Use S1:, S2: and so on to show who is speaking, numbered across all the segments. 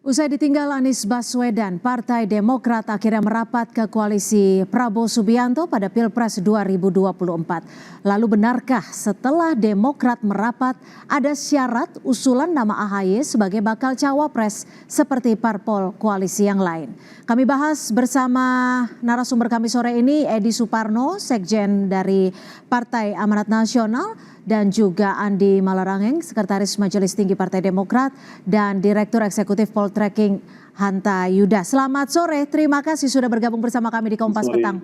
S1: Usai ditinggal Anies Baswedan, Partai Demokrat akhirnya merapat ke koalisi Prabowo Subianto pada Pilpres 2024. Lalu benarkah setelah Demokrat merapat ada syarat usulan nama AHY sebagai bakal cawapres seperti parpol koalisi yang lain? Kami bahas bersama narasumber kami sore ini, Edi Suparno, Sekjen dari Partai Amanat Nasional, dan juga Andi Malarangeng, Sekretaris Majelis Tinggi Partai Demokrat dan Direktur Eksekutif Poltreking Hanta Yuda. Selamat sore, terima kasih sudah bergabung bersama kami di Kompas Petang.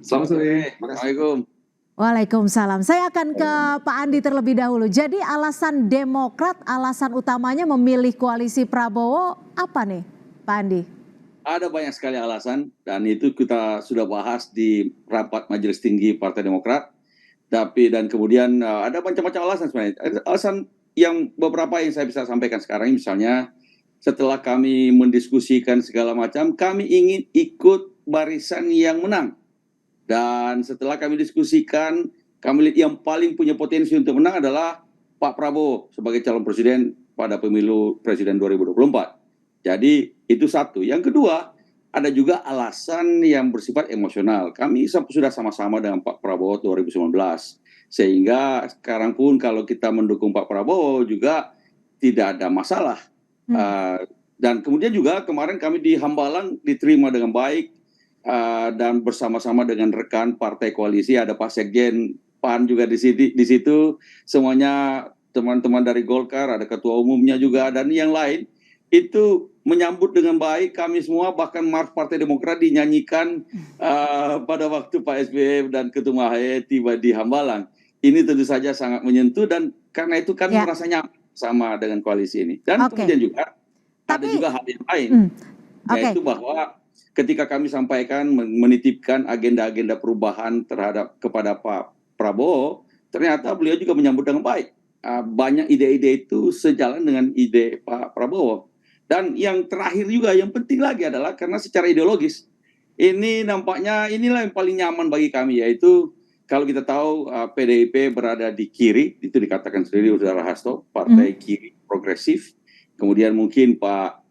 S2: Selamat sore, Assalamualaikum.
S1: Waalaikumsalam. Saya akan ke Pak Andi terlebih dahulu. Jadi alasan Demokrat, alasan utamanya memilih koalisi Prabowo apa nih, Pak Andi?
S2: Ada banyak sekali alasan dan itu kita sudah bahas di rapat Majelis Tinggi Partai Demokrat. Dan kemudian ada macam-macam alasan sebenarnya. Alasan yang beberapa yang saya bisa sampaikan sekarang, misalnya setelah kami mendiskusikan segala macam, kami ingin ikut barisan yang menang. Dan setelah kami diskusikan, kami lihat yang paling punya potensi untuk menang adalah Pak Prabowo sebagai calon presiden pada pemilu presiden 2024. Jadi itu satu. Yang kedua, ada juga alasan yang bersifat emosional. Kami sudah sama-sama dengan Pak Prabowo 2019. Sehingga sekarang pun kalau kita mendukung Pak Prabowo juga tidak ada masalah. Dan kemudian juga kemarin kami di Hambalang diterima dengan baik. Dan bersama-sama dengan rekan partai koalisi, ada Pak Sekjen PAN juga di situ. Semuanya teman-teman dari Golkar, ada ketua umumnya juga, dan yang lain. Itu menyambut dengan baik kami semua, bahkan Mars Partai Demokrat dinyanyikan pada waktu Pak SBY dan Ketum AHY tiba di Hambalang. Ini tentu saja sangat menyentuh dan karena itu kami merasa nyaman sama dengan koalisi ini. Dan kemudian juga ada juga hal yang lain, yaitu bahwa ketika kami sampaikan menitipkan agenda-agenda perubahan kepada Pak Prabowo, ternyata beliau juga menyambut dengan baik. Banyak ide-ide itu sejalan dengan ide Pak Prabowo. Dan yang terakhir juga, yang penting lagi adalah karena secara ideologis, ini nampaknya inilah yang paling nyaman bagi kami, yaitu kalau kita tahu PDIP berada di kiri, itu dikatakan sendiri Saudara Hasto, partai kiri progresif. Kemudian mungkin Pak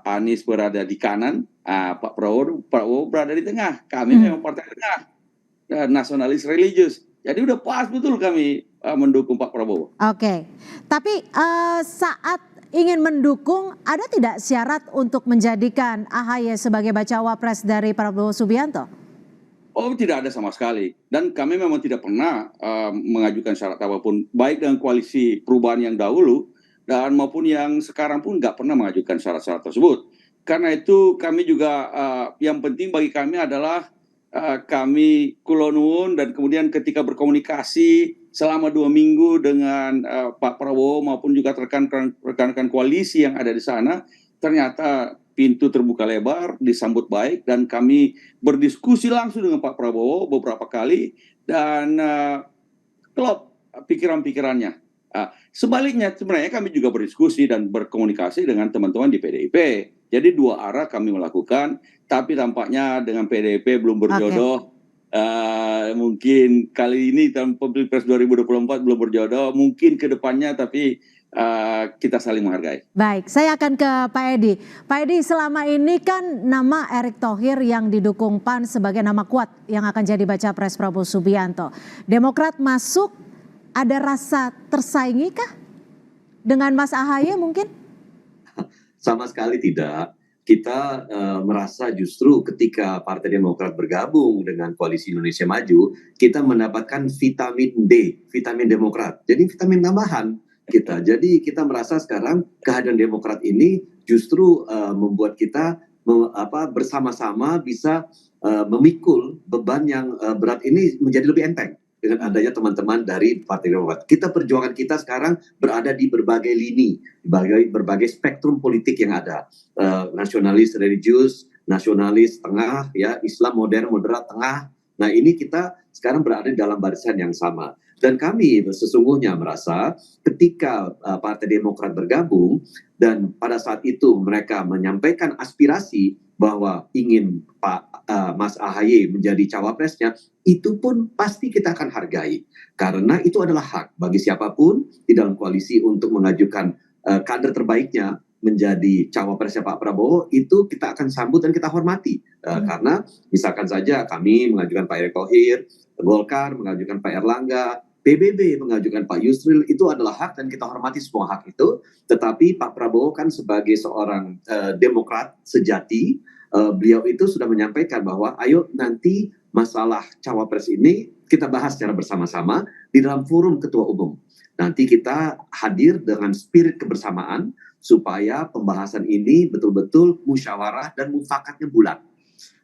S2: Anies berada di kanan, Pak Prabowo berada di tengah. Kami memang partai tengah, nasionalis religius. Jadi udah pas betul kami mendukung Pak Prabowo.
S1: Oke, tapi saat ingin mendukung, ada tidak syarat untuk menjadikan AHY sebagai bacawa pres dari Prabowo Subianto?
S2: Oh, tidak ada sama sekali. Dan kami memang tidak pernah mengajukan syarat apapun, baik dengan koalisi perubahan yang dahulu dan maupun yang sekarang pun nggak pernah mengajukan syarat-syarat tersebut. Karena itu kami juga yang penting bagi kami adalah kami kulonun, dan kemudian ketika berkomunikasi selama 2 minggu dengan Pak Prabowo maupun juga rekan-rekan koalisi yang ada di sana, ternyata pintu terbuka lebar, disambut baik, dan kami berdiskusi langsung dengan Pak Prabowo beberapa kali dan klop pikiran-pikirannya. Sebaliknya sebenarnya kami juga berdiskusi dan berkomunikasi dengan teman-teman di PDIP. Jadi dua arah kami melakukan, tapi tampaknya dengan PDIP belum berjodoh. Mungkin kali ini dalam Pilpres 2024 belum berjodoh, mungkin ke depannya, tapi kita saling menghargai.
S1: Baik, saya akan ke Pak Edi. Pak Edi, selama ini kan nama Erick Thohir yang didukung PAN sebagai nama kuat yang akan jadi baca pres Prabowo Subianto. Demokrat masuk, ada rasa tersaingi kah dengan Mas AHY mungkin?
S3: Sama sekali tidak. Kita merasa justru ketika Partai Demokrat bergabung dengan Koalisi Indonesia Maju, kita mendapatkan vitamin D, vitamin Demokrat. Jadi vitamin tambahan kita. Jadi kita merasa sekarang kehadiran Demokrat ini justru membuat kita bersama-sama bisa memikul beban yang berat ini menjadi lebih enteng dengan adanya teman-teman dari Partai Demokrat. Perjuangan kita sekarang berada di berbagai lini, berbagai spektrum politik yang ada. Nasionalis religius, nasionalis tengah, ya, Islam modern, moderat tengah. Nah, ini kita sekarang berada di dalam barisan yang sama. Dan kami sesungguhnya merasa ketika Partai Demokrat bergabung dan pada saat itu mereka menyampaikan aspirasi bahwa ingin Mas AHY menjadi cawapresnya, itu pun pasti kita akan hargai. Karena itu adalah hak bagi siapapun di dalam koalisi untuk mengajukan kader terbaiknya menjadi cawapresnya Pak Prabowo, itu kita akan sambut dan kita hormati. Karena misalkan saja kami mengajukan Pak Erick Thohir, Golkar mengajukan Pak Erlangga, PBB mengajukan Pak Yusril, itu adalah hak dan kita hormati semua hak itu. Tetapi Pak Prabowo kan sebagai seorang demokrat sejati, beliau itu sudah menyampaikan bahwa ayo nanti masalah cawapres ini kita bahas secara bersama-sama di dalam forum ketua umum. Nanti kita hadir dengan spirit kebersamaan supaya pembahasan ini betul-betul musyawarah dan mufakatnya bulat.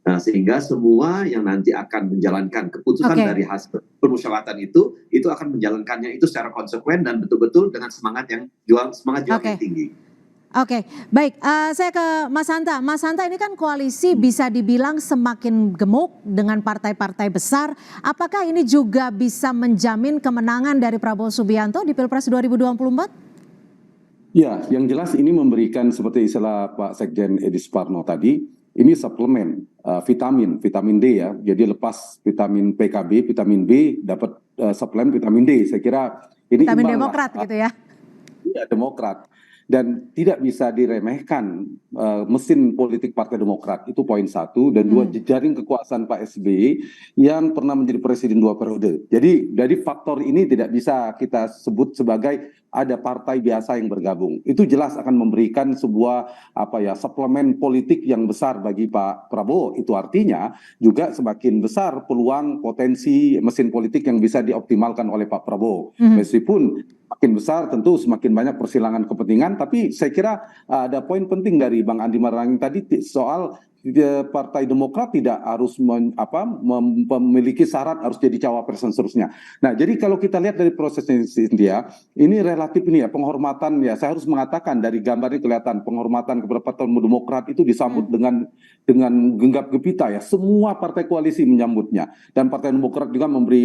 S3: Nah, sehingga semua yang nanti akan menjalankan keputusan dari hasil permusyawaratan itu akan menjalankannya itu secara konsekuen dan betul-betul dengan semangat yang juang yang tinggi.
S1: Oke, baik. Saya ke Mas Hanta. Mas Hanta, ini kan koalisi bisa dibilang semakin gemuk dengan partai-partai besar. Apakah ini juga bisa menjamin kemenangan dari Prabowo Subianto di Pilpres 2024?
S4: Ya, yang jelas ini memberikan seperti istilah Pak Sekjen Edi Suparno tadi, ini suplemen vitamin D ya. Jadi lepas vitamin PKB, vitamin B, dapat suplemen vitamin D. Saya kira ini
S1: vitamin Demokrat gitu ya?
S4: Iya, Demokrat. Dan tidak bisa diremehkan mesin politik Partai Demokrat, itu poin satu. Dan dua, jejaring kekuasaan Pak SBY yang pernah menjadi presiden 2 periode. Jadi dari faktor ini tidak bisa kita sebut sebagai ada partai biasa yang bergabung. Itu jelas akan memberikan sebuah suplemen politik yang besar bagi Pak Prabowo. Itu artinya juga semakin besar peluang potensi mesin politik yang bisa dioptimalkan oleh Pak Prabowo. Meskipun makin besar tentu semakin banyak persilangan kepentingan, tapi saya kira ada poin penting dari Bang Andi Malarangeng tadi soal Partai Demokrat tidak harus memiliki syarat harus jadi cawapres dan seterusnya. Nah, jadi kalau kita lihat dari prosesnya India, ini relatif ini ya penghormatan ya. Saya harus mengatakan dari gambarnya kelihatan penghormatan kepada Partai Demokrat itu disambut dengan genggam gempita ya. Semua partai koalisi menyambutnya dan Partai Demokrat juga memberi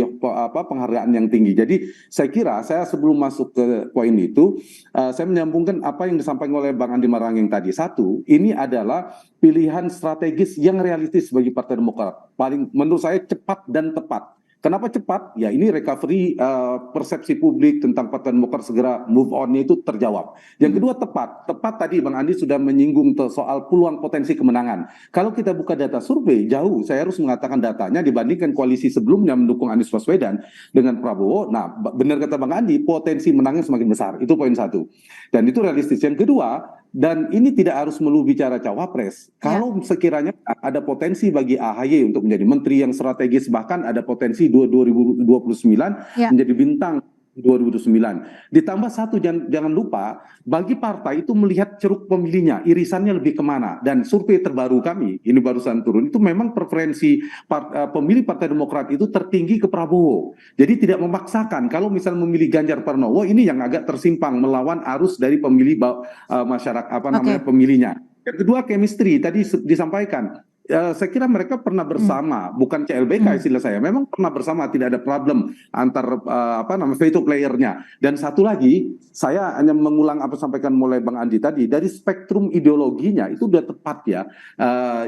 S4: penghargaan yang tinggi. Jadi saya kira saya sebelum masuk ke poin itu saya menyambungkan apa yang disampaikan oleh Bang Andi Malarangeng tadi. Satu, ini adalah pilihan strategis yang realistis bagi Partai Demokrat. Paling menurut saya cepat dan tepat. Kenapa cepat? Ya ini recovery persepsi publik tentang Partai Demokrat segera move on-nya itu terjawab. Yang kedua tepat. Tepat tadi Bang Andi sudah menyinggung soal peluang potensi kemenangan. Kalau kita buka data survei jauh, saya harus mengatakan datanya dibandingkan koalisi sebelumnya mendukung Anies Baswedan dengan Prabowo. Nah benar kata Bang Andi, potensi menangnya semakin besar. Itu poin satu. Dan itu realistis. Yang kedua, dan ini tidak harus melulu bicara cawapres. Kalau sekiranya ada potensi bagi AHY untuk menjadi menteri yang strategis, bahkan ada potensi 2029 menjadi bintang 2009. Ditambah satu, jangan lupa, bagi partai itu melihat ceruk pemilihnya, irisannya lebih kemana. Dan survei terbaru kami, ini barusan turun, itu memang preferensi pemilih Partai Demokrat itu tertinggi ke Prabowo. Jadi tidak memaksakan, kalau misal memilih Ganjar Pranowo, ini yang agak tersimpang melawan arus dari pemilih masyarakat, pemilihnya. Yang kedua, chemistry, tadi disampaikan. Saya kira mereka pernah bersama, bukan CLBK istilah saya, memang pernah bersama, tidak ada problem antar veto playernya. Dan satu lagi, saya hanya mengulang apa sampaikan mulai Bang Andi tadi, dari spektrum ideologinya itu udah tepat ya.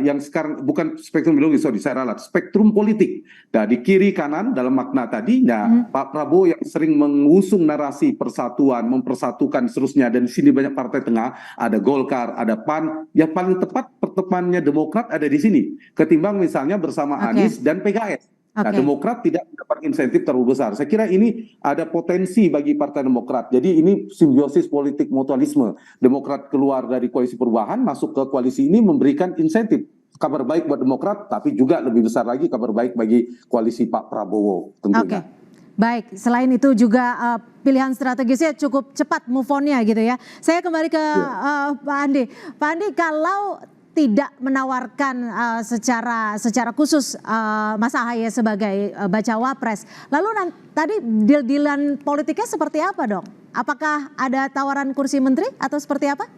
S4: Yang sekarang bukan spektrum ideologi, saya ralat, spektrum politik. Nah, di kiri kanan dalam makna tadi, Pak Prabowo yang sering mengusung narasi persatuan, mempersatukan seterusnya, dan di sini banyak partai tengah, ada Golkar, ada PAN, yang paling tepat pertemuannya Demokrat ada di sini ketimbang misalnya bersama Anies dan PKS. Nah, Demokrat tidak mendapat insentif terlalu besar. Saya kira ini ada potensi bagi Partai Demokrat. Jadi ini simbiosis politik mutualisme. Demokrat keluar dari koalisi perubahan masuk ke koalisi ini memberikan insentif. Kabar baik buat Demokrat, tapi juga lebih besar lagi kabar baik bagi koalisi Pak Prabowo tentunya.
S1: Baik, selain itu juga pilihan strategisnya cukup cepat move on-nya gitu ya. Saya kembali ke Pak Andi. Pak Andi, kalau tidak menawarkan secara khusus Mas AHY sebagai bacawa pres. Lalu tadi deal-dealan politiknya seperti apa dong? Apakah ada tawaran kursi menteri atau seperti apa?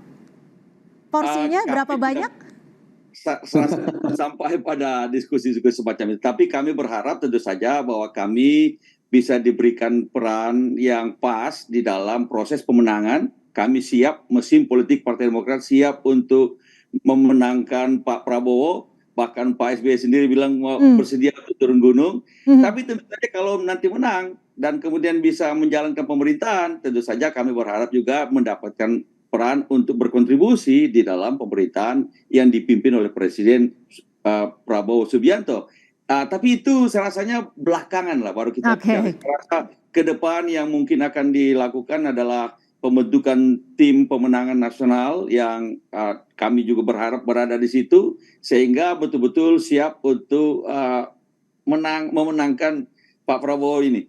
S1: Porsinya berapa banyak?
S2: Sampai pada diskusi-diskusi semacam itu. Tapi kami berharap tentu saja bahwa kami bisa diberikan peran yang pas di dalam proses pemenangan. Kami siap, mesin politik Partai Demokrat siap untuk memenangkan Pak Prabowo, bahkan Pak SBY sendiri bilang mau bersedia untuk turun gunung. Tapi tentu saja kalau nanti menang dan kemudian bisa menjalankan pemerintahan, tentu saja kami berharap juga mendapatkan peran untuk berkontribusi di dalam pemerintahan yang dipimpin oleh Presiden Prabowo Subianto. Tapi itu saya rasanya belakangan lah baru kita bicara. Saya rasa ke depan yang mungkin akan dilakukan adalah pembentukan tim pemenangan nasional yang kami juga berharap berada di situ sehingga betul-betul siap untuk memenangkan Pak Prabowo ini.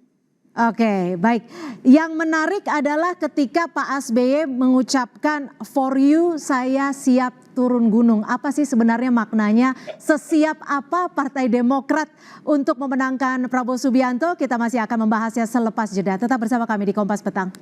S1: Oke, baik. Yang menarik adalah ketika Pak SBY mengucapkan for you saya siap turun gunung. Apa sih sebenarnya maknanya? Sesiap apa Partai Demokrat untuk memenangkan Prabowo Subianto? Kita masih akan membahasnya selepas jeda. Tetap bersama kami di Kompas Petang.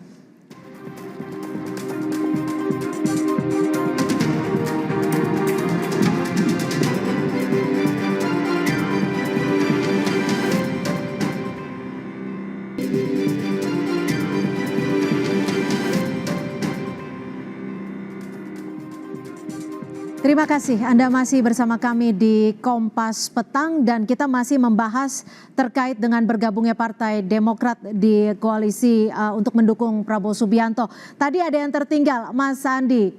S1: Terima kasih Anda masih bersama kami di Kompas Petang dan kita masih membahas terkait dengan bergabungnya Partai Demokrat di koalisi untuk mendukung Prabowo Subianto. Tadi ada yang tertinggal, Mas Andi,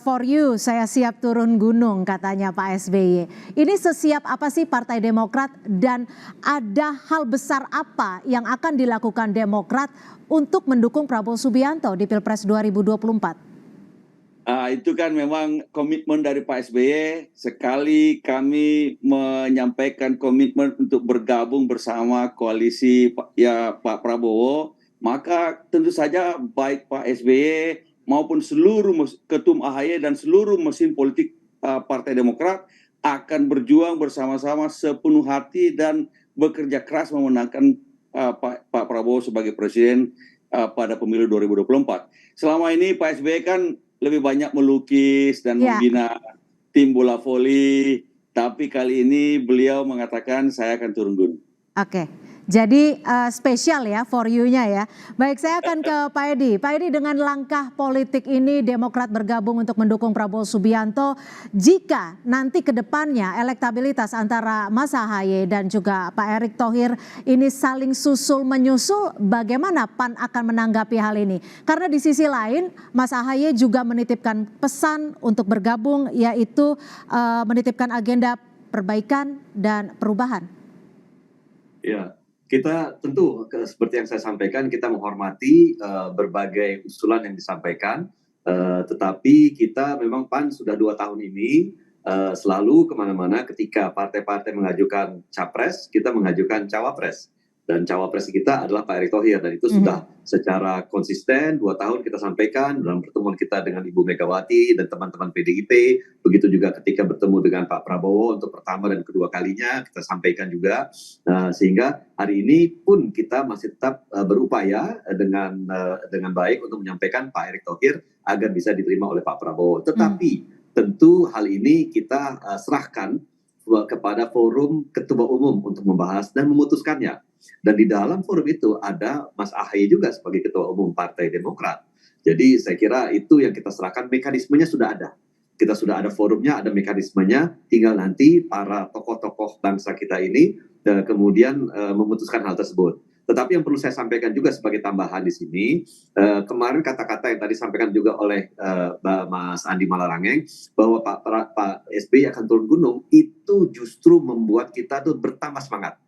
S1: for you saya siap turun gunung katanya Pak SBY. Ini sesiap apa sih Partai Demokrat dan ada hal besar apa yang akan dilakukan Demokrat untuk mendukung Prabowo Subianto di Pilpres 2024?
S2: Itu kan memang komitmen dari Pak SBY. Sekali kami menyampaikan komitmen untuk bergabung bersama koalisi Pak Prabowo, maka tentu saja baik Pak SBY maupun seluruh ketum AHY dan seluruh mesin politik Partai Demokrat akan berjuang bersama-sama sepenuh hati dan bekerja keras memenangkan Pak Prabowo sebagai presiden pada pemilu 2024. Selama ini Pak SBY kan lebih banyak melukis dan membina tim bola voli, tapi kali ini beliau mengatakan saya akan turun gunung.
S1: Oke, jadi spesial ya for you-nya ya. Baik, saya akan ke Pak Edi. Pak Edi, dengan langkah politik ini Demokrat bergabung untuk mendukung Prabowo Subianto. Jika nanti ke depannya elektabilitas antara Mas AHY dan juga Pak Erick Thohir ini saling susul menyusul, bagaimana PAN akan menanggapi hal ini? Karena di sisi lain Mas AHY juga menitipkan pesan untuk bergabung, yaitu menitipkan agenda perbaikan dan perubahan.
S3: Ya, kita tentu seperti yang saya sampaikan, kita menghormati berbagai usulan yang disampaikan, tetapi kita memang PAN sudah 2 tahun ini selalu kemana-mana ketika partai-partai mengajukan capres, kita mengajukan cawapres. Dan cawapres kita adalah Pak Erick Thohir, dan itu sudah secara konsisten 2 tahun kita sampaikan dalam pertemuan kita dengan Ibu Megawati dan teman-teman PDIP, begitu juga ketika bertemu dengan Pak Prabowo untuk pertama dan kedua kalinya kita sampaikan juga, sehingga hari ini pun kita masih tetap berupaya dengan baik untuk menyampaikan Pak Erick Thohir agar bisa diterima oleh Pak Prabowo. Tetapi tentu hal ini kita serahkan kepada forum ketua umum untuk membahas dan memutuskannya. Dan di dalam forum itu ada Mas AHY juga sebagai ketua umum Partai Demokrat. Jadi saya kira itu yang kita serahkan, mekanismenya sudah ada. Kita sudah ada forumnya, ada mekanismenya, tinggal nanti para tokoh-tokoh bangsa kita ini kemudian memutuskan hal tersebut. Tetapi yang perlu saya sampaikan juga sebagai tambahan di sini, kemarin kata-kata yang tadi disampaikan juga oleh Mas Andi Malarangeng, bahwa Pak SBY akan turun gunung, itu justru membuat kita tuh bertambah semangat.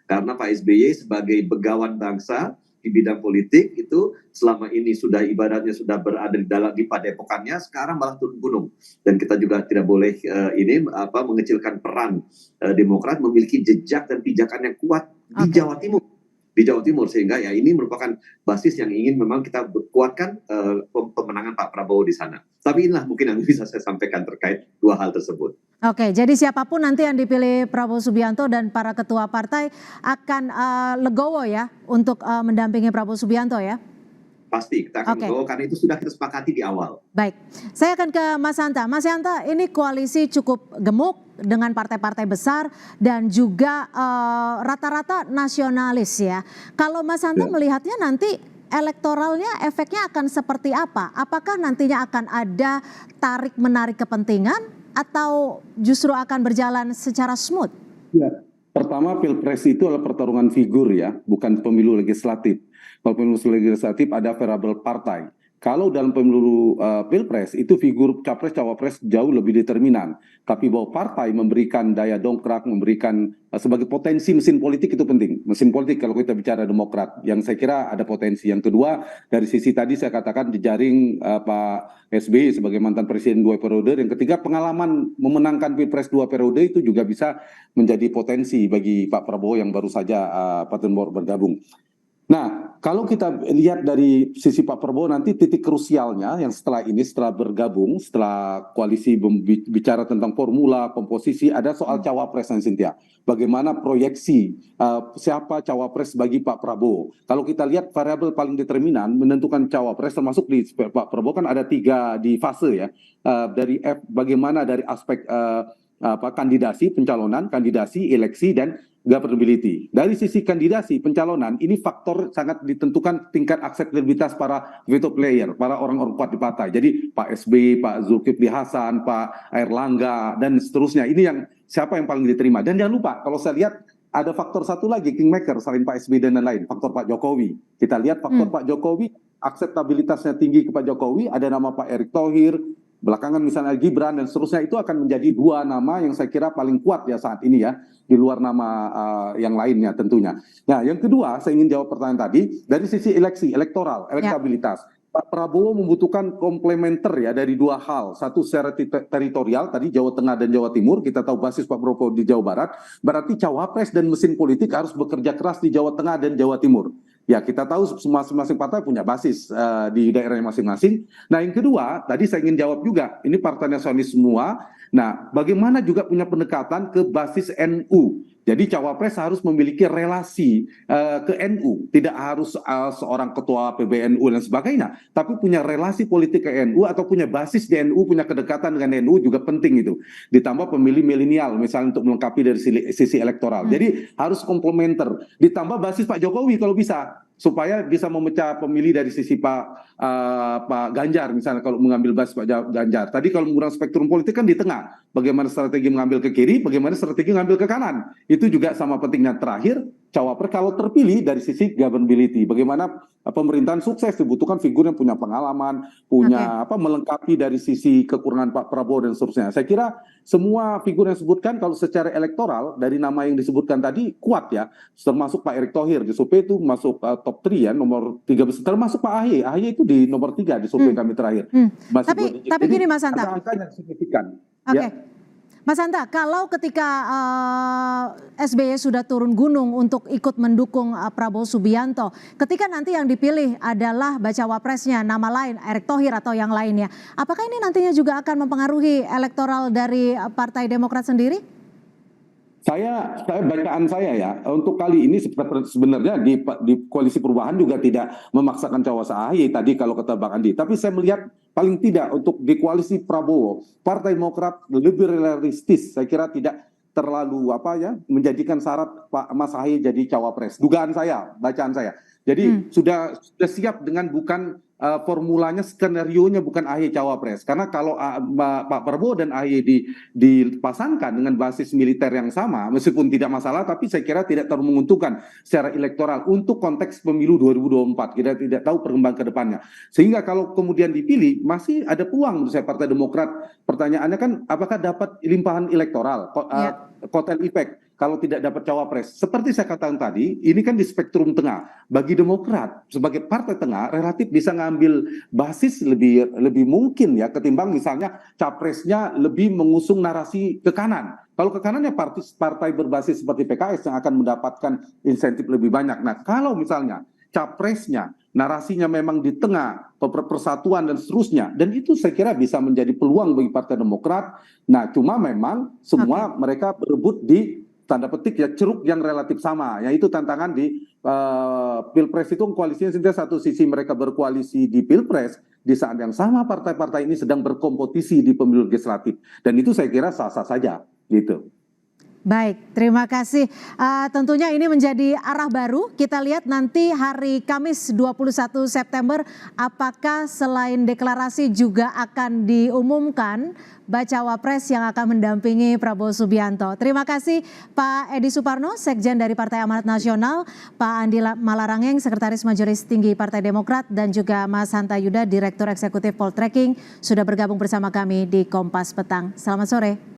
S3: Karena Pak SBY sebagai begawan bangsa di bidang politik itu selama ini sudah ibaratnya sudah berada di padepokannya, sekarang malah turun gunung. Dan kita juga tidak boleh mengecilkan peran Demokrat memiliki jejak dan pijakan yang kuat di Jawa Timur. Di Jawa Timur, sehingga ya ini merupakan basis yang ingin memang kita kuatkan pemenangan Pak Prabowo di sana. Tapi inilah mungkin yang bisa saya sampaikan terkait 2 hal tersebut.
S1: Oke, jadi siapapun nanti yang dipilih Prabowo Subianto dan para ketua partai akan legowo ya untuk mendampingi Prabowo Subianto ya?
S3: Pasti kita akan legowo karena itu sudah kita sepakati di awal.
S1: Baik, saya akan ke Mas Hanta. Mas Hanta, ini koalisi cukup gemuk dengan partai-partai besar dan juga rata-rata nasionalis ya. Kalau Mas Hanta melihatnya nanti elektoralnya efeknya akan seperti apa? Apakah nantinya akan ada tarik-menarik kepentingan atau justru akan berjalan secara smooth?
S4: Ya, pertama Pilpres itu adalah pertarungan figur ya, bukan pemilu legislatif. Kalau pemilu legislatif ada variabel partai. Kalau dalam pemilu pilpres itu figur capres cawapres jauh lebih determinan, tapi bahwa partai memberikan daya dongkrak, memberikan sebagai potensi mesin politik itu penting. Mesin politik kalau kita bicara Demokrat, yang saya kira ada potensi. Yang kedua, dari sisi tadi saya katakan jejaring Pak SBY sebagai mantan presiden 2 periode. Yang ketiga, pengalaman memenangkan pilpres 2 periode itu juga bisa menjadi potensi bagi Pak Prabowo yang baru saja Partai Demokrat bergabung. Nah, kalau kita lihat dari sisi Pak Prabowo nanti titik krusialnya yang setelah ini, setelah bergabung, setelah koalisi bicara tentang formula, komposisi, ada soal cawapres, Cynthia. Bagaimana proyeksi siapa cawapres bagi Pak Prabowo? Kalau kita lihat variabel paling determinan menentukan cawapres, termasuk di Pak Prabowo kan ada 3 di fase ya. Dari bagaimana dari aspek kandidasi, pencalonan, kandidasi, eleksi, dan governability. Dari sisi kandidasi, pencalonan, ini faktor sangat ditentukan tingkat akseptabilitas para veto player, para orang-orang kuat di partai. Jadi Pak SBY, Pak Zulkifli Hasan, Pak Airlangga, dan seterusnya. Ini yang siapa yang paling diterima. Dan jangan lupa, kalau saya lihat ada faktor satu lagi, kingmaker, selain Pak SBY dan lain-lain, faktor Pak Jokowi. Kita lihat faktor Pak Jokowi, akseptabilitasnya tinggi ke Pak Jokowi, ada nama Pak Erick Thohir, belakangan misalnya Gibran dan seterusnya, itu akan menjadi 2 nama yang saya kira paling kuat ya saat ini ya, di luar nama yang lainnya tentunya. Nah, yang kedua saya ingin jawab pertanyaan tadi dari sisi eleksi, elektoral, elektabilitas. Pak Prabowo membutuhkan komplementer ya dari 2 hal. Satu secara teritorial, tadi Jawa Tengah dan Jawa Timur, kita tahu basis Pak Prabowo di Jawa Barat, berarti cawapres dan mesin politik harus bekerja keras di Jawa Tengah dan Jawa Timur. Ya, kita tahu masing-masing partai punya basis di daerahnya masing-masing. Nah, yang kedua, tadi saya ingin jawab juga, ini partai nasionalis semua. Nah, bagaimana juga punya pendekatan ke basis NU. Jadi cawapres harus memiliki relasi ke NU, tidak harus seorang ketua PBNU dan sebagainya, tapi punya relasi politik ke NU atau punya basis di NU, punya kedekatan dengan NU juga penting itu. Ditambah pemilih milenial misalnya untuk melengkapi dari sisi elektoral. Jadi harus komplementer. Ditambah basis Pak Jokowi kalau bisa, supaya bisa memecah pemilih dari sisi Pak Ganjar misalnya kalau mengambil basis Pak Ganjar. Tadi kalau menggunakan spektrum politik kan di tengah. Bagaimana strategi mengambil ke kiri, bagaimana strategi mengambil ke kanan. Itu juga sama pentingnya. Terakhir, cawapres kalau terpilih dari sisi governability. Bagaimana pemerintahan sukses dibutuhkan figur yang punya pengalaman, punya melengkapi dari sisi kekurangan Pak Prabowo dan seterusnya. Saya kira semua figur yang disebutkan kalau secara elektoral dari nama yang disebutkan tadi kuat ya, termasuk Pak Erick Thohir di survei itu masuk top 3 ya, nomor 3 besar, termasuk Pak AHY. AHY itu di nomor 3 di survei kami terakhir.
S1: Tapi gini Mas Hanta.
S4: Angka yang signifikan.
S1: Oke. Mas Hanta, kalau ketika SBY sudah turun gunung untuk ikut mendukung Prabowo Subianto, ketika nanti yang dipilih adalah bacawa presnya nama lain, Erick Thohir atau yang lainnya, apakah ini nantinya juga akan mempengaruhi elektoral dari Partai Demokrat sendiri?
S4: Saya bacaan saya ya, untuk kali ini sebenarnya di koalisi perubahan juga tidak memaksakan cawapres AHY tadi kalau kata Bang Andi. Tapi saya melihat paling tidak untuk di koalisi Prabowo, Partai Demokrat lebih realistis. Saya kira tidak terlalu menjadikan syarat Pak Mas AHY jadi cawapres. Dugaan saya, bacaan saya. Jadi sudah siap dengan bukan formulanya, skenarionya bukan AHY cawapres. Karena kalau Pak Prabowo dan AHY dipasangkan dengan basis militer yang sama, meskipun tidak masalah, tapi saya kira tidak terlalu menguntungkan secara elektoral untuk konteks pemilu 2024. Kita tidak tahu perkembangan ke depannya. Sehingga kalau kemudian dipilih, masih ada peluang menurut saya Partai Demokrat. Pertanyaannya kan, apakah dapat limpahan elektoral, kotel efek, kalau tidak dapat cawapres. Seperti saya katakan tadi, ini kan di spektrum tengah. Bagi Demokrat, sebagai partai tengah, relatif bisa ngambil basis lebih mungkin ya, ketimbang misalnya capresnya lebih mengusung narasi ke kanan. Kalau ke kanannya partai berbasis seperti PKS yang akan mendapatkan insentif lebih banyak. Nah, kalau misalnya capresnya, narasinya memang di tengah, persatuan dan seterusnya, dan itu saya kira bisa menjadi peluang bagi Partai Demokrat. Nah, cuma memang semua mereka berebut di tanda petik ya ceruk yang relatif sama, yaitu tantangan di Pilpres itu koalisinya satu sisi mereka berkoalisi di Pilpres, di saat yang sama partai-partai ini sedang berkompetisi di pemilu legislatif, dan itu saya kira sah-sah saja gitu.
S1: Baik, terima kasih. Tentunya ini menjadi arah baru. Kita lihat nanti hari Kamis 21 September apakah selain deklarasi juga akan diumumkan bacawa pres yang akan mendampingi Prabowo Subianto. Terima kasih Pak Edi Suparno, Sekjen dari Partai Amanat Nasional, Pak Andi Malarangeng, Sekretaris Majelis Tinggi Partai Demokrat, dan juga Mas Hanta Yuda, Direktur Eksekutif Poltreking, sudah bergabung bersama kami di Kompas Petang. Selamat sore.